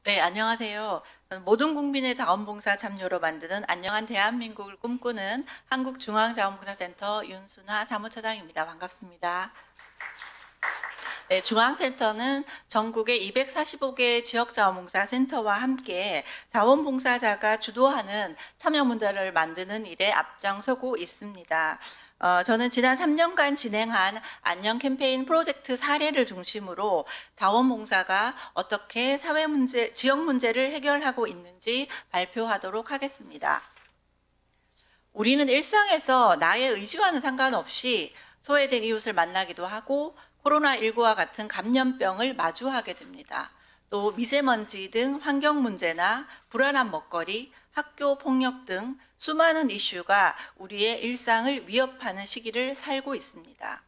네, 안녕하세요. 저는 모든 국민의 자원봉사 참여로 만드는 안녕한 대한민국을 꿈꾸는 한국중앙자원봉사센터 윤순아 사무처장입니다. 반갑습니다. 네, 중앙센터는 전국의 245개 지역자원봉사센터와 함께 자원봉사자가 주도하는 참여문화를 만드는 일에 앞장서고 있습니다. 저는 지난 3년간 진행한 안녕 캠페인 프로젝트 사례를 중심으로 자원봉사가 어떻게 사회문제, 지역문제를 해결하고 있는지 발표하도록 하겠습니다. 우리는 일상에서 나의 의지와는 상관없이 소외된 이웃을 만나기도 하고 코로나19와 같은 감염병을 마주하게 됩니다. 또 미세먼지 등 환경 문제나 불안한 먹거리, 학교 폭력 등 수많은 이슈가 우리의 일상을 위협하는 시기를 살고 있습니다.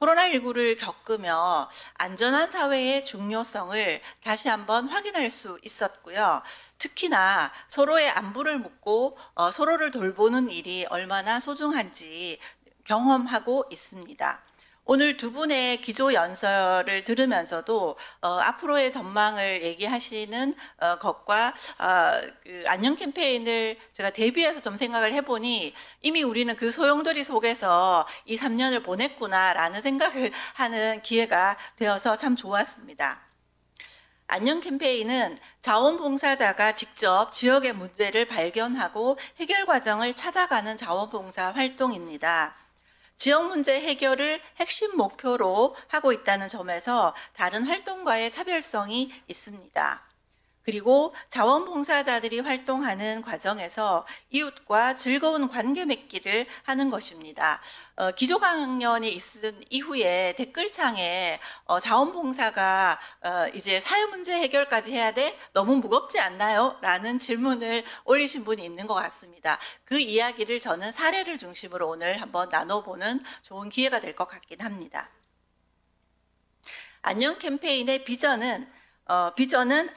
코로나19를 겪으며 안전한 사회의 중요성을 다시 한번 확인할 수 있었고요. 특히나 서로의 안부를 묻고 서로를 돌보는 일이 얼마나 소중한지 경험하고 있습니다. 오늘 두 분의 기조 연설을 들으면서도 앞으로의 전망을 얘기하시는 것과 그 안녕 캠페인을 제가 대비해서 좀 생각을 해보니 이미 우리는 그 소용돌이 속에서 이 3년을 보냈구나라는 생각을 하는 기회가 되어서 참 좋았습니다. 안녕 캠페인은 자원봉사자가 직접 지역의 문제를 발견하고 해결 과정을 찾아가는 자원봉사 활동입니다. 지역 문제 해결을 핵심 목표로 하고 있다는 점에서 다른 활동과의 차별성이 있습니다. 그리고 자원봉사자들이 활동하는 과정에서 이웃과 즐거운 관계 맺기를 하는 것입니다. 기조 강연이 있은 이후에 댓글창에 자원봉사가 이제 사회문제 해결까지 해야 돼? 너무 무겁지 않나요? 라는 질문을 올리신 분이 있는 것 같습니다. 그 이야기를 저는 사례를 중심으로 오늘 한번 나눠보는 좋은 기회가 될 것 같긴 합니다. 안녕 캠페인의 비전은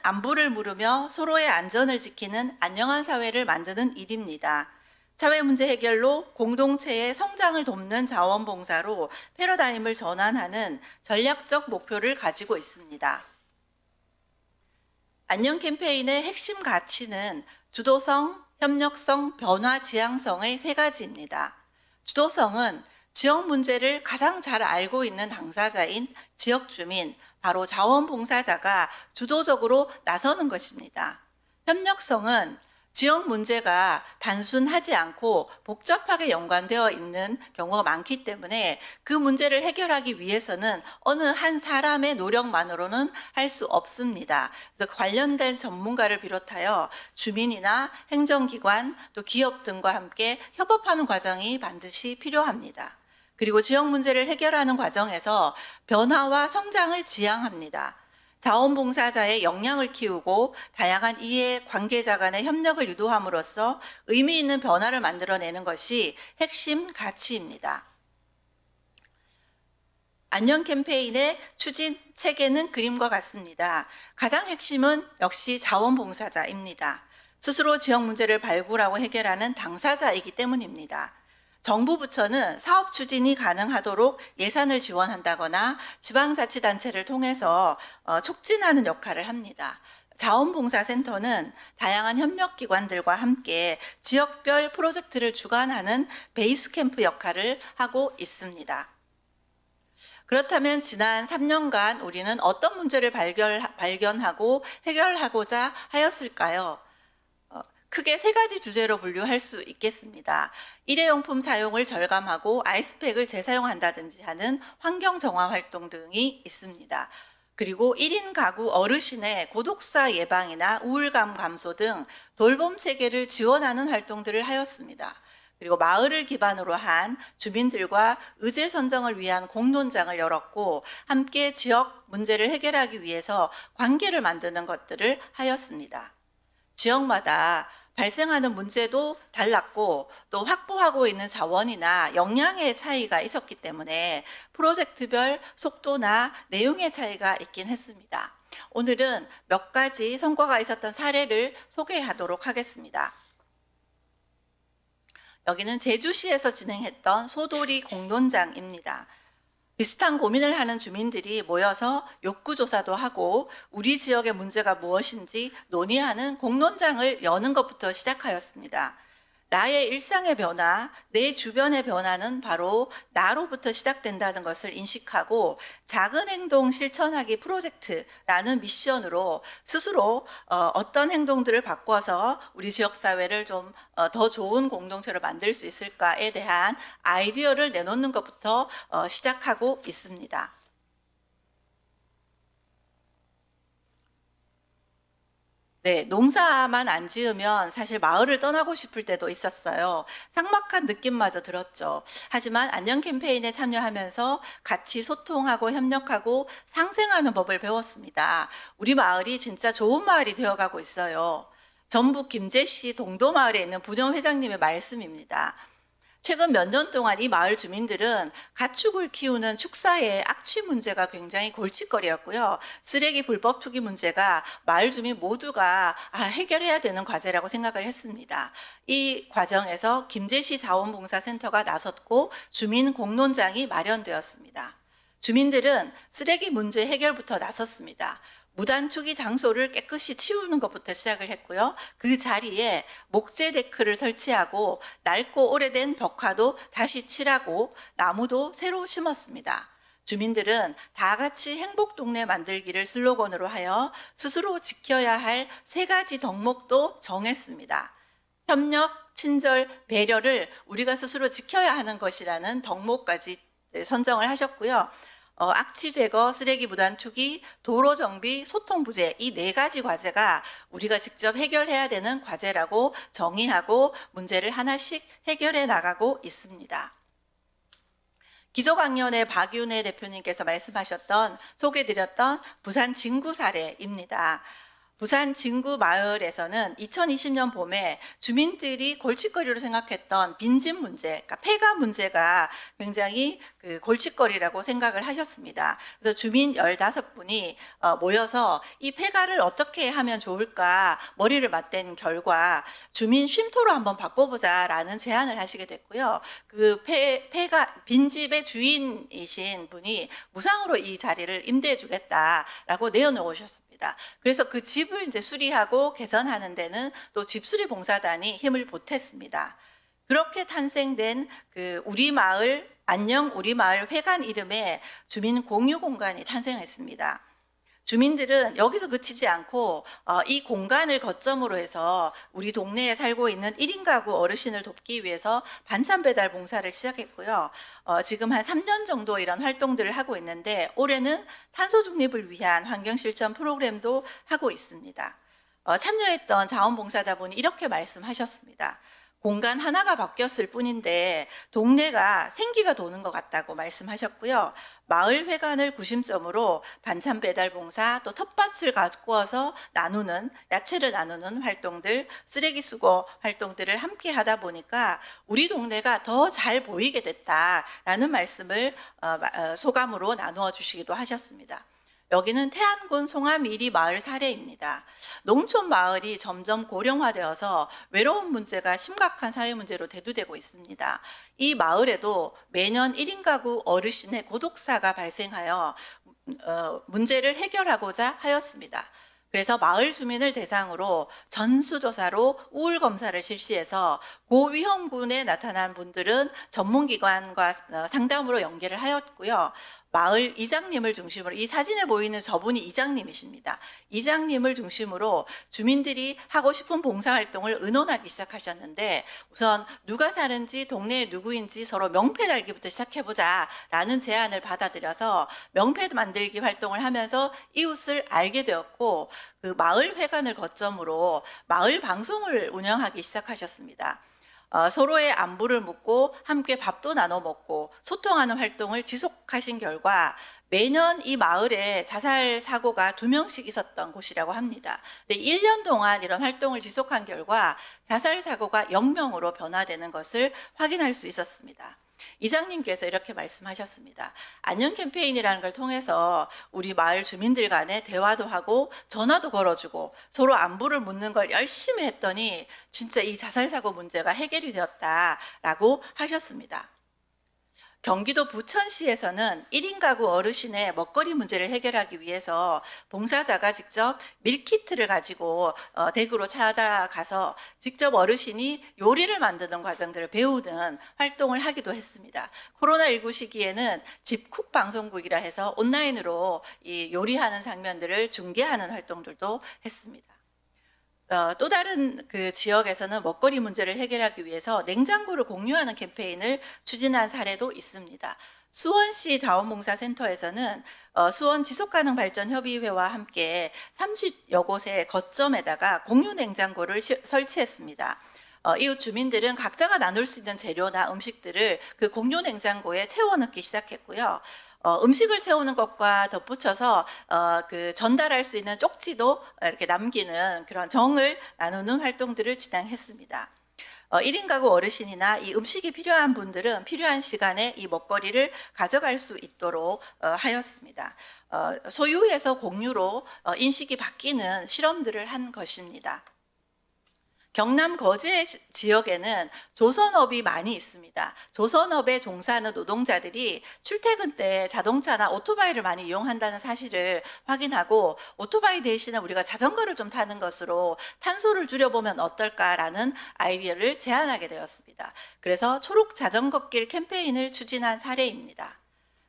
안부를 물으며 서로의 안전을 지키는 안녕한 사회를 만드는 일입니다. 사회 문제 해결로 공동체의 성장을 돕는 자원봉사로 패러다임을 전환하는 전략적 목표를 가지고 있습니다. 안녕 캠페인의 핵심 가치는 주도성, 협력성, 변화 지향성의 세 가지입니다. 주도성은 지역 문제를 가장 잘 알고 있는 당사자인 지역 주민, 바로 자원봉사자가 주도적으로 나서는 것입니다. 협력성은 지역 문제가 단순하지 않고 복잡하게 연관되어 있는 경우가 많기 때문에 그 문제를 해결하기 위해서는 어느 한 사람의 노력만으로는 할 수 없습니다. 그래서 관련된 전문가를 비롯하여 주민이나 행정기관 또 기업 등과 함께 협업하는 과정이 반드시 필요합니다. 그리고 지역 문제를 해결하는 과정에서 변화와 성장을 지향합니다. 자원봉사자의 역량을 키우고 다양한 이해 관계자 간의 협력을 유도함으로써 의미 있는 변화를 만들어내는 것이 핵심 가치입니다. 안녕 캠페인의 추진 체계는 그림과 같습니다. 가장 핵심은 역시 자원봉사자입니다. 스스로 지역 문제를 발굴하고 해결하는 당사자이기 때문입니다. 정부 부처는 사업 추진이 가능하도록 예산을 지원한다거나 지방자치단체를 통해서 촉진하는 역할을 합니다. 자원봉사센터는 다양한 협력기관들과 함께 지역별 프로젝트를 주관하는 베이스 캠프 역할을 하고 있습니다. 그렇다면 지난 3년간 우리는 어떤 문제를 발견하고 해결하고자 하였을까요? 크게 세 가지 주제로 분류할 수 있겠습니다. 일회용품 사용을 절감하고 아이스팩을 재사용한다든지 하는 환경 정화 활동 등이 있습니다. 그리고 1인 가구 어르신의 고독사 예방이나 우울감 감소 등 돌봄 체계를 지원하는 활동들을 하였습니다. 그리고 마을을 기반으로 한 주민들과 의제 선정을 위한 공론장을 열었고 함께 지역 문제를 해결하기 위해서 관계를 만드는 것들을 하였습니다. 지역마다 발생하는 문제도 달랐고 또 확보하고 있는 자원이나 역량의 차이가 있었기 때문에 프로젝트별 속도나 내용의 차이가 있긴 했습니다. 오늘은 몇 가지 성과가 있었던 사례를 소개하도록 하겠습니다. 여기는 제주시에서 진행했던 소돌이 공론장입니다. 비슷한 고민을 하는 주민들이 모여서 욕구조사도 하고 우리 지역의 문제가 무엇인지 논의하는 공론장을 여는 것부터 시작하였습니다. 나의 일상의 변화, 내 주변의 변화는 바로 나로부터 시작된다는 것을 인식하고 작은 행동 실천하기 프로젝트라는 미션으로 스스로 어떤 행동들을 바꿔서 우리 지역사회를 좀 더 좋은 공동체로 만들 수 있을까에 대한 아이디어를 내놓는 것부터 시작하고 있습니다. 네, 농사만 안 지으면 사실 마을을 떠나고 싶을 때도 있었어요. 삭막한 느낌마저 들었죠. 하지만 안녕 캠페인에 참여하면서 같이 소통하고 협력하고 상생하는 법을 배웠습니다. 우리 마을이 진짜 좋은 마을이 되어가고 있어요. 전북 김제시 동도마을에 있는 부녀 회장님의 말씀입니다. 최근 몇 년 동안 이 마을 주민들은 가축을 키우는 축사의 악취 문제가 굉장히 골칫거리였고요. 쓰레기 불법 투기 문제가 마을 주민 모두가 해결해야 되는 과제라고 생각을 했습니다. 이 과정에서 김제시 자원봉사센터가 나섰고 주민 공론장이 마련되었습니다. 주민들은 쓰레기 문제 해결부터 나섰습니다. 무단 투기 장소를 깨끗이 치우는 것부터 시작을 했고요. 그 자리에 목재 데크를 설치하고 낡고 오래된 벽화도 다시 칠하고 나무도 새로 심었습니다. 주민들은 다 같이 행복 동네 만들기를 슬로건으로 하여 스스로 지켜야 할 3가지 덕목도 정했습니다. 협력, 친절, 배려를 우리가 스스로 지켜야 하는 것이라는 덕목까지 선정을 하셨고요. 악취 제거, 쓰레기 무단 투기, 도로 정비, 소통 부재 이 4가지 과제가 우리가 직접 해결해야 되는 과제라고 정의하고 문제를 하나씩 해결해 나가고 있습니다. 기조강연의 박윤혜 대표님께서 말씀하셨던 소개드렸던 부산 진구 사례입니다. 부산 진구 마을에서는 2020년 봄에 주민들이 골칫거리로 생각했던 빈집 문제, 그러니까 폐가 문제가 굉장히 골칫거리라고 생각을 하셨습니다. 그래서 주민 15분이 모여서 이 폐가를 어떻게 하면 좋을까 머리를 맞댄 결과 주민 쉼터로 한번 바꿔보자라는 제안을 하시게 됐고요. 그 폐가 빈집의 주인이신 분이 무상으로 이 자리를 임대해 주겠다라고 내어놓으셨습니다. 그래서 그 집을 이제 수리하고 개선하는 데는 또 집수리 봉사단이 힘을 보탰습니다. 그렇게 탄생된 그 우리 마을 안녕 우리 마을 회관 이름의 주민 공유 공간이 탄생했습니다. 주민들은 여기서 그치지 않고 이 공간을 거점으로 해서 우리 동네에 살고 있는 1인 가구 어르신을 돕기 위해서 반찬 배달 봉사를 시작했고요. 지금 한 3년 정도 이런 활동들을 하고 있는데 올해는 탄소 중립을 위한 환경 실천 프로그램도 하고 있습니다. 참여했던 자원봉사자분이 이렇게 말씀하셨습니다. 공간 하나가 바뀌었을 뿐인데 동네가 생기가 도는 것 같다고 말씀하셨고요. 마을 회관을 구심점으로 반찬 배달 봉사 또 텃밭을 가꾸어서 나누는 야채를 나누는 활동들 쓰레기 수거 활동들을 함께 하다 보니까 우리 동네가 더 잘 보이게 됐다라는 말씀을 소감으로 나누어 주시기도 하셨습니다. 여기는 태안군 송암이리 마을 사례입니다. 농촌 마을이 점점 고령화되어서 외로움 문제가 심각한 사회 문제로 대두되고 있습니다. 이 마을에도 매년 1인 가구 어르신의 고독사가 발생하여 문제를 해결하고자 하였습니다. 그래서 마을 주민을 대상으로 전수조사로 우울 검사를 실시해서 고위험군에 나타난 분들은 전문기관과 상담으로 연계를 하였고요. 마을 이장님을 중심으로 이 사진에 보이는 저분이 이장님이십니다. 이장님을 중심으로 주민들이 하고 싶은 봉사활동을 의논하기 시작하셨는데 우선 누가 사는지 동네에 누구인지 서로 명패 달기부터 시작해보자 라는 제안을 받아들여서 명패 만들기 활동을 하면서 이웃을 알게 되었고 그 마을 회관을 거점으로 마을 방송을 운영하기 시작하셨습니다. 서로의 안부를 묻고 함께 밥도 나눠 먹고 소통하는 활동을 지속하신 결과 매년 이 마을에 자살 사고가 2명씩 있었던 곳이라고 합니다. 근데 1년 동안 이런 활동을 지속한 결과 자살 사고가 0명으로 변화되는 것을 확인할 수 있었습니다. 이장님께서 이렇게 말씀하셨습니다. 안녕 캠페인이라는 걸 통해서 우리 마을 주민들 간에 대화도 하고 전화도 걸어주고 서로 안부를 묻는 걸 열심히 했더니 진짜 이 자살 사고 문제가 해결이 되었다라고 하셨습니다. 경기도 부천시에서는 1인 가구 어르신의 먹거리 문제를 해결하기 위해서 봉사자가 직접 밀키트를 가지고 댁으로 찾아가서 직접 어르신이 요리를 만드는 과정들을 배우는 활동을 하기도 했습니다. 코로나19 시기에는 집쿡 방송국이라 해서 온라인으로 이 요리하는 장면들을 중계하는 활동들도 했습니다. 또 다른 그 지역에서는 먹거리 문제를 해결하기 위해서 냉장고를 공유하는 캠페인을 추진한 사례도 있습니다. 수원시 자원봉사센터에서는 수원 지속가능발전협의회와 함께 30여 곳의 거점에다가 공유 냉장고를 설치했습니다. 이웃 주민들은 각자가 나눌 수 있는 재료나 음식들을 그 공유 냉장고에 채워넣기 시작했고요. 음식을 채우는 것과 덧붙여서 그 전달할 수 있는 쪽지도 이렇게 남기는 그런 정을 나누는 활동들을 진행했습니다. 1인 가구 어르신이나 이 음식이 필요한 분들은 필요한 시간에 이 먹거리를 가져갈 수 있도록 하였습니다. 소유에서 공유로 인식이 바뀌는 실험들을 한 것입니다. 경남 거제 지역에는 조선업이 많이 있습니다. 조선업에 종사하는 노동자들이 출퇴근 때 자동차나 오토바이를 많이 이용한다는 사실을 확인하고 오토바이 대신에 우리가 자전거를 좀 타는 것으로 탄소를 줄여보면 어떨까라는 아이디어를 제안하게 되었습니다. 그래서 초록 자전거길 캠페인을 추진한 사례입니다.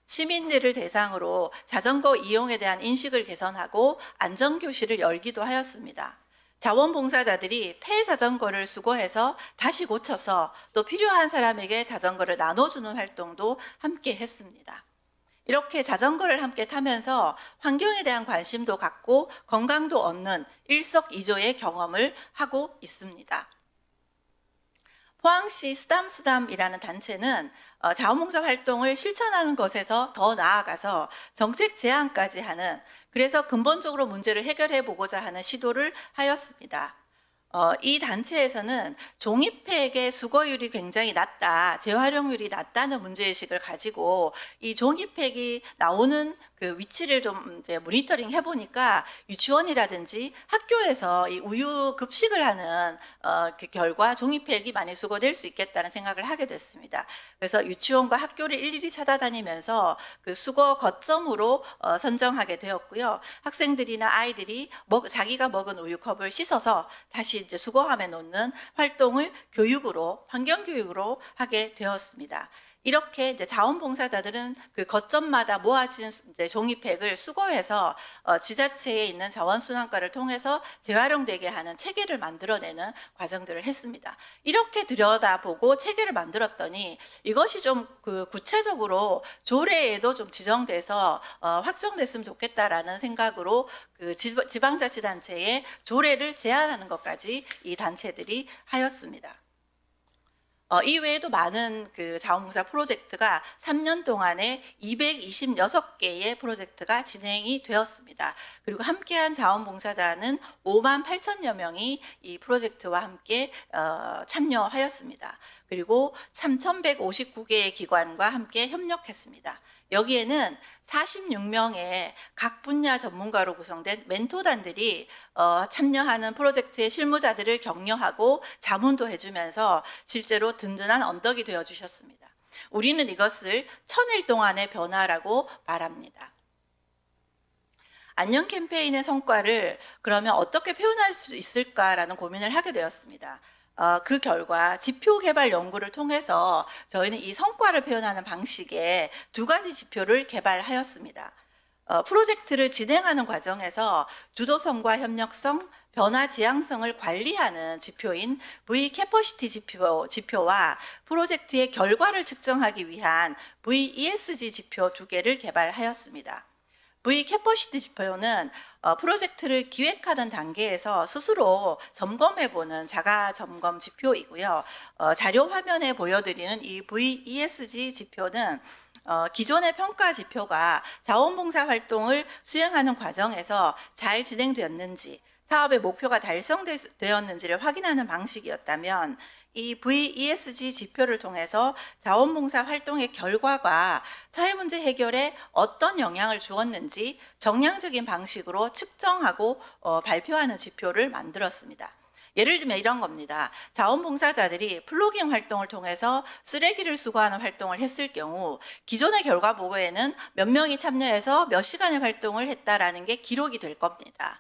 시민들을 대상으로 자전거 이용에 대한 인식을 개선하고 안전교실을 열기도 하였습니다. 자원봉사자들이 폐자전거를 수거해서 다시 고쳐서 또 필요한 사람에게 자전거를 나눠주는 활동도 함께 했습니다. 이렇게 자전거를 함께 타면서 환경에 대한 관심도 갖고 건강도 얻는 일석이조의 경험을 하고 있습니다. 포항시 쓰담쓰담이라는 단체는 자원봉사 활동을 실천하는 것에서 더 나아가서 정책 제안까지 하는, 그래서 근본적으로 문제를 해결해 보고자 하는 시도를 하였습니다. 이 단체에서는 종이팩의 수거율이 굉장히 낮다, 재활용률이 낮다는 문제의식을 가지고 이 종이팩이 나오는 그 위치를 좀 이제 모니터링 해보니까 유치원이라든지 학교에서 이 우유 급식을 하는 그 결과 종이팩이 많이 수거될 수 있겠다는 생각을 하게 됐습니다. 그래서 유치원과 학교를 일일이 찾아다니면서 그 수거 거점으로 선정하게 되었고요. 학생들이나 아이들이 자기가 먹은 우유컵을 씻어서 다시 이제 수거함에 놓는 활동을 교육으로, 환경교육으로 하게 되었습니다. 이렇게 이제 자원봉사자들은 그 거점마다 모아진 이제 종이팩을 수거해서 지자체에 있는 자원순환과를 통해서 재활용되게 하는 체계를 만들어내는 과정들을 했습니다. 이렇게 들여다보고 체계를 만들었더니 이것이 좀 그 구체적으로 조례에도 좀 지정돼서 확정됐으면 좋겠다라는 생각으로 그 지방자치단체에 조례를 제안하는 것까지 이 단체들이 하였습니다. 이외에도 많은 그 자원봉사 프로젝트가 3년 동안에 226개의 프로젝트가 진행이 되었습니다. 그리고 함께한 자원봉사자는 5만 8천여 명이 이 프로젝트와 함께 참여하였습니다. 그리고 3,159개의 기관과 함께 협력했습니다. 여기에는 46명의 각 분야 전문가로 구성된 멘토단들이 참여하는 프로젝트의 실무자들을 격려하고 자문도 해주면서 실제로 든든한 언덕이 되어주셨습니다. 우리는 이것을 1000일 동안의 변화라고 말합니다. 안녕 캠페인의 성과를 그러면 어떻게 표현할 수 있을까라는 고민을 하게 되었습니다. 그 결과 지표 개발 연구를 통해서 저희는 이 성과를 표현하는 방식의 2가지 지표를 개발하였습니다. 프로젝트를 진행하는 과정에서 주도성과 협력성, 변화 지향성을 관리하는 지표인 V-캐퍼시티 지표와 프로젝트의 결과를 측정하기 위한 V-ESG 지표 2개를 개발하였습니다. V-캐퍼시티 지표는 프로젝트를 기획하는 단계에서 스스로 점검해보는 자가 점검 지표이고요. 자료 화면에 보여드리는 이 V-ESG 지표는 기존의 평가 지표가 자원봉사 활동을 수행하는 과정에서 잘 진행되었는지, 사업의 목표가 달성되었는지를 확인하는 방식이었다면, 이 V-ESG 지표를 통해서 자원봉사 활동의 결과가 사회문제 해결에 어떤 영향을 주었는지 정량적인 방식으로 측정하고 발표하는 지표를 만들었습니다. 예를 들면 이런 겁니다. 자원봉사자들이 플로깅 활동을 통해서 쓰레기를 수거하는 활동을 했을 경우 기존의 결과 보고에는 몇 명이 참여해서 몇 시간의 활동을 했다라는 게 기록이 될 겁니다.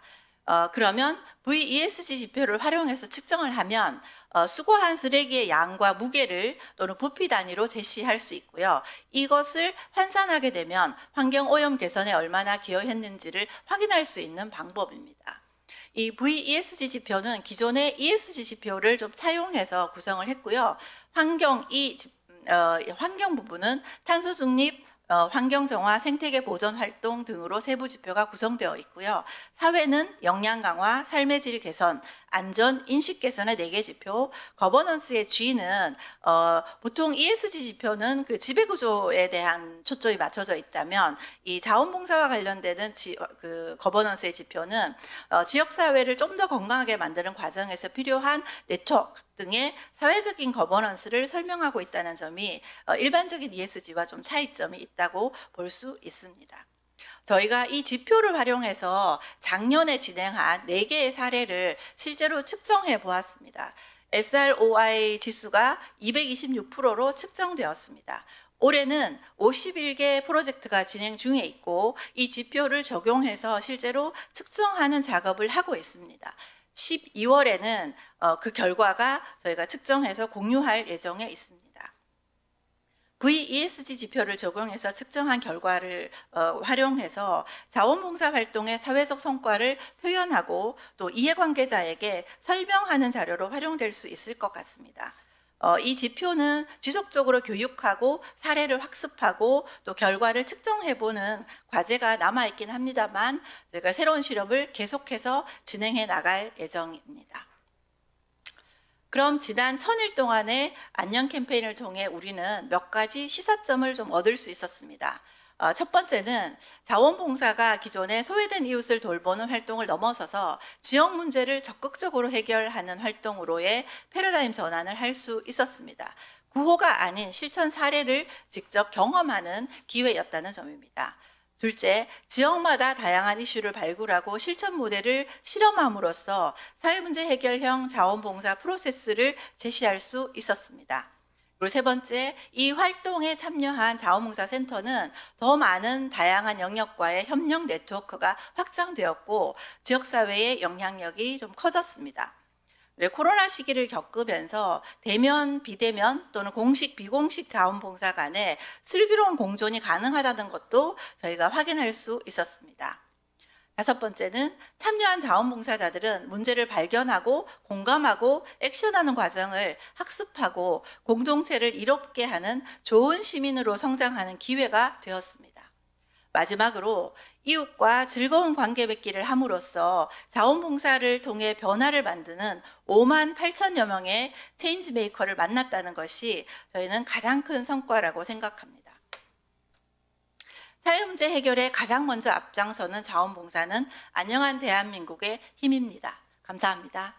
그러면 VESG 지표를 활용해서 측정을 하면 수거한 쓰레기의 양과 무게를 또는 부피 단위로 제시할 수 있고요. 이것을 환산하게 되면 환경오염 개선에 얼마나 기여했는지를 확인할 수 있는 방법입니다. 이 VESG 지표는 기존의 ESG 지표를 좀 차용해서 구성을 했고요. 환경 부분은 탄소 중립, 환경 정화, 생태계 보전 활동 등으로 세부 지표가 구성되어 있고요. 사회는 역량 강화, 삶의 질 개선, 안전, 인식 개선의 4개 지표, 거버넌스의 G는 보통 ESG 지표는 그 지배 구조에 대한 초점이 맞춰져 있다면 이 자원봉사와 관련되는 그 거버넌스의 지표는 지역 사회를 좀 더 건강하게 만드는 과정에서 필요한 네트워크 등의 사회적인 거버넌스를 설명하고 있다는 점이 일반적인 ESG와 좀 차이점이 있다고 볼 수 있습니다. 저희가 이 지표를 활용해서 작년에 진행한 4개의 사례를 실제로 측정해 보았습니다. SROI 지수가 226%로 측정되었습니다. 올해는 51개 프로젝트가 진행 중에 있고 이 지표를 적용해서 실제로 측정하는 작업을 하고 있습니다. 12월에는 그 결과가 저희가 측정해서 공유할 예정에 있습니다. VESG 지표를 적용해서 측정한 결과를 활용해서 자원봉사 활동의 사회적 성과를 표현하고 또 이해관계자에게 설명하는 자료로 활용될 수 있을 것 같습니다. 이 지표는 지속적으로 교육하고 사례를 학습하고 또 결과를 측정해보는 과제가 남아있긴 합니다만 저희가 새로운 실험을 계속해서 진행해 나갈 예정입니다. 그럼 지난 1000일 동안의 안녕 캠페인을 통해 우리는 몇 가지 시사점을 좀 얻을 수 있었습니다. 첫 번째는 자원봉사가 기존에 소외된 이웃을 돌보는 활동을 넘어서서 지역 문제를 적극적으로 해결하는 활동으로의 패러다임 전환을 할 수 있었습니다. 구호가 아닌 실천 사례를 직접 경험하는 기회였다는 점입니다. 둘째, 지역마다 다양한 이슈를 발굴하고 실천 모델을 실험함으로써 사회문제 해결형 자원봉사 프로세스를 제시할 수 있었습니다. 그리고 세 번째, 이 활동에 참여한 자원봉사센터는 더 많은 다양한 영역과의 협력 네트워크가 확장되었고 지역사회의 영향력이 좀 커졌습니다. 코로나 시기를 겪으면서 대면, 비대면 또는 공식, 비공식 자원봉사 간에 슬기로운 공존이 가능하다는 것도 저희가 확인할 수 있었습니다. 다섯 번째는 참여한 자원봉사자들은 문제를 발견하고 공감하고 액션하는 과정을 학습하고 공동체를 이롭게 하는 좋은 시민으로 성장하는 기회가 되었습니다. 마지막으로 이웃과 즐거운 관계 맺기를 함으로써 자원봉사를 통해 변화를 만드는 5만 8천여 명의 체인지 메이커를 만났다는 것이 저희는 가장 큰 성과라고 생각합니다. 사회문제 해결에 가장 먼저 앞장서는 자원봉사는 안녕한 대한민국의 힘입니다. 감사합니다.